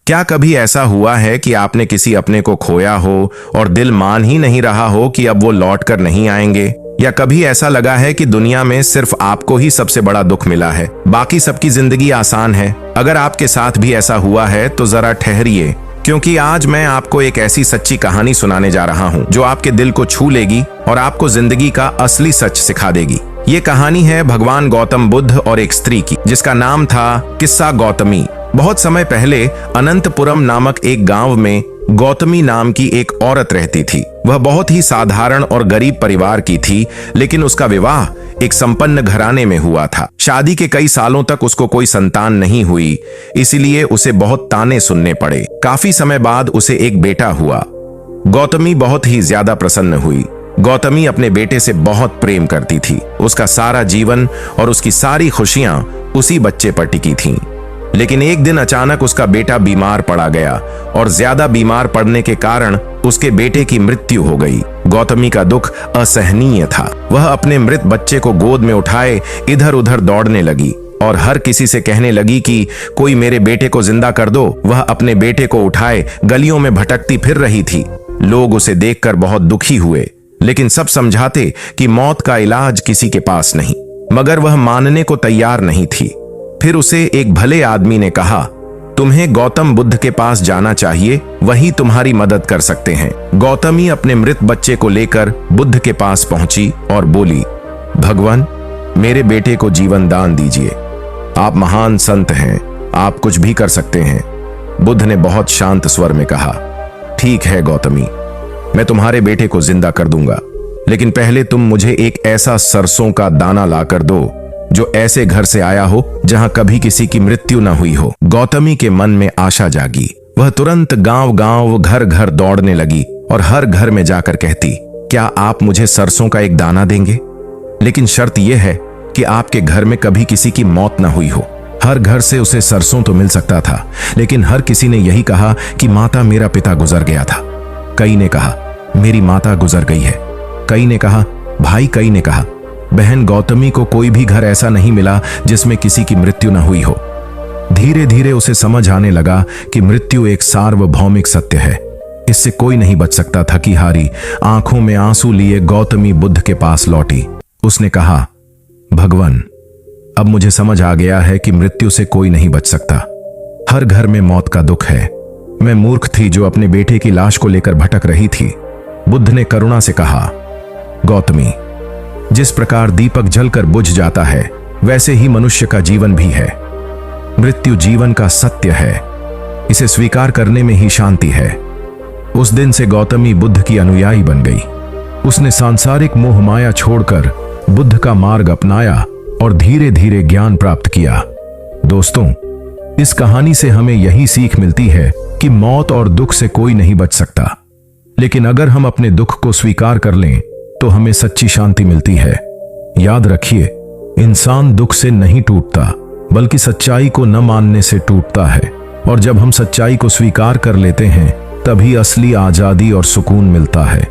क्या कभी ऐसा हुआ है कि आपने किसी अपने को खोया हो और दिल मान ही नहीं रहा हो कि अब वो लौट कर नहीं आएंगे? या कभी ऐसा लगा है कि दुनिया में सिर्फ आपको ही सबसे बड़ा दुख मिला है, बाकी सबकी जिंदगी आसान है? अगर आपके साथ भी ऐसा हुआ है तो जरा ठहरिए, क्योंकि आज मैं आपको एक ऐसी सच्ची कहानी सुनाने जा रहा हूं जो आपके दिल को छू लेगी और आपको जिंदगी का असली सच सिखा देगी। ये कहानी है भगवान गौतम बुद्ध और एक स्त्री की, जिसका नाम था किस्सा गौतमी। बहुत समय पहले अनंतपुरम नामक एक गांव में गौतमी नाम की एक औरत रहती थी। वह बहुत ही साधारण और गरीब परिवार की थी, लेकिन उसका विवाह एक संपन्न घराने में हुआ था। शादी के कई सालों तक उसको कोई संतान नहीं हुई, इसीलिए उसे बहुत ताने सुनने पड़े। काफी समय बाद उसे एक बेटा हुआ। गौतमी बहुत ही ज्यादा प्रसन्न हुई। गौतमी अपने बेटे से बहुत प्रेम करती थी। उसका सारा जीवन और उसकी सारी खुशियां उसी बच्चे पर टिकी थीं। लेकिन एक दिन अचानक उसका बेटा बीमार पड़ा गया और ज्यादा बीमार पड़ने के कारण उसके बेटे की मृत्यु हो गई। गौतमी का दुख असहनीय था। वह अपने मृत बच्चे को गोद में उठाए इधर उधर दौड़ने लगी और हर किसी से कहने लगी कि कोई मेरे बेटे को जिंदा कर दो। वह अपने बेटे को उठाए गलियों में भटकती फिर रही थी। लोग उसे देखकर बहुत दुखी हुए, लेकिन सब समझाते कि मौत का इलाज किसी के पास नहीं, मगर वह मानने को तैयार नहीं थी। फिर उसे एक भले आदमी ने कहा, तुम्हें गौतम बुद्ध के पास जाना चाहिए, वही तुम्हारी मदद कर सकते हैं। गौतमी अपने मृत बच्चे को लेकर बुद्ध के पास पहुंची और बोली, भगवान, मेरे बेटे को जीवन दान दीजिए। आप महान संत हैं, आप कुछ भी कर सकते हैं। बुद्ध ने बहुत शांत स्वर में कहा, ठीक है गौतमी, मैं तुम्हारे बेटे को जिंदा कर दूंगा, लेकिन पहले तुम मुझे एक ऐसा सरसों का दाना लाकर दो जो ऐसे घर से आया हो जहां कभी किसी की मृत्यु न हुई हो। गौतमी के मन में आशा जागी। वह तुरंत गांव गांव घर घर दौड़ने लगी और हर घर में जाकर कहती, क्या आप मुझे सरसों का एक दाना देंगे? लेकिन शर्त यह है कि आपके घर में कभी किसी की मौत न हुई हो। हर घर से उसे सरसों तो मिल सकता था, लेकिन हर किसी ने यही कहा कि माता, मेरा पिता गुजर गया था। कई ने कहा, मेरी माता गुजर गई है। कई ने कहा भाई, कई ने कहा बहन। गौतमी को कोई भी घर ऐसा नहीं मिला जिसमें किसी की मृत्यु न हुई हो। धीरे धीरे उसे समझ आने लगा कि मृत्यु एक सार्वभौमिक सत्य है, इससे कोई नहीं बच सकता। थकी हारी आंखों में आंसू लिए गौतमी बुद्ध के पास लौटी। उसने कहा, भगवान, अब मुझे समझ आ गया है कि मृत्यु से कोई नहीं बच सकता। हर घर में मौत का दुख है। मैं मूर्ख थी जो अपने बेटे की लाश को लेकर भटक रही थी। बुद्ध ने करुणा से कहा, गौतमी, जिस प्रकार दीपक जलकर बुझ जाता है, वैसे ही मनुष्य का जीवन भी है। मृत्यु जीवन का सत्य है, इसे स्वीकार करने में ही शांति है। उस दिन से गौतमी बुद्ध की अनुयायी बन गई। उसने सांसारिक मोह माया छोड़कर बुद्ध का मार्ग अपनाया और धीरे धीरे ज्ञान प्राप्त किया। दोस्तों, इस कहानी से हमें यही सीख मिलती है कि मौत और दुख से कोई नहीं बच सकता, लेकिन अगर हम अपने दुख को स्वीकार कर लें तो हमें सच्ची शांति मिलती है। याद रखिए, इंसान दुख से नहीं टूटता, बल्कि सच्चाई को न मानने से टूटता है। और जब हम सच्चाई को स्वीकार कर लेते हैं, तभी असली आजादी और सुकून मिलता है।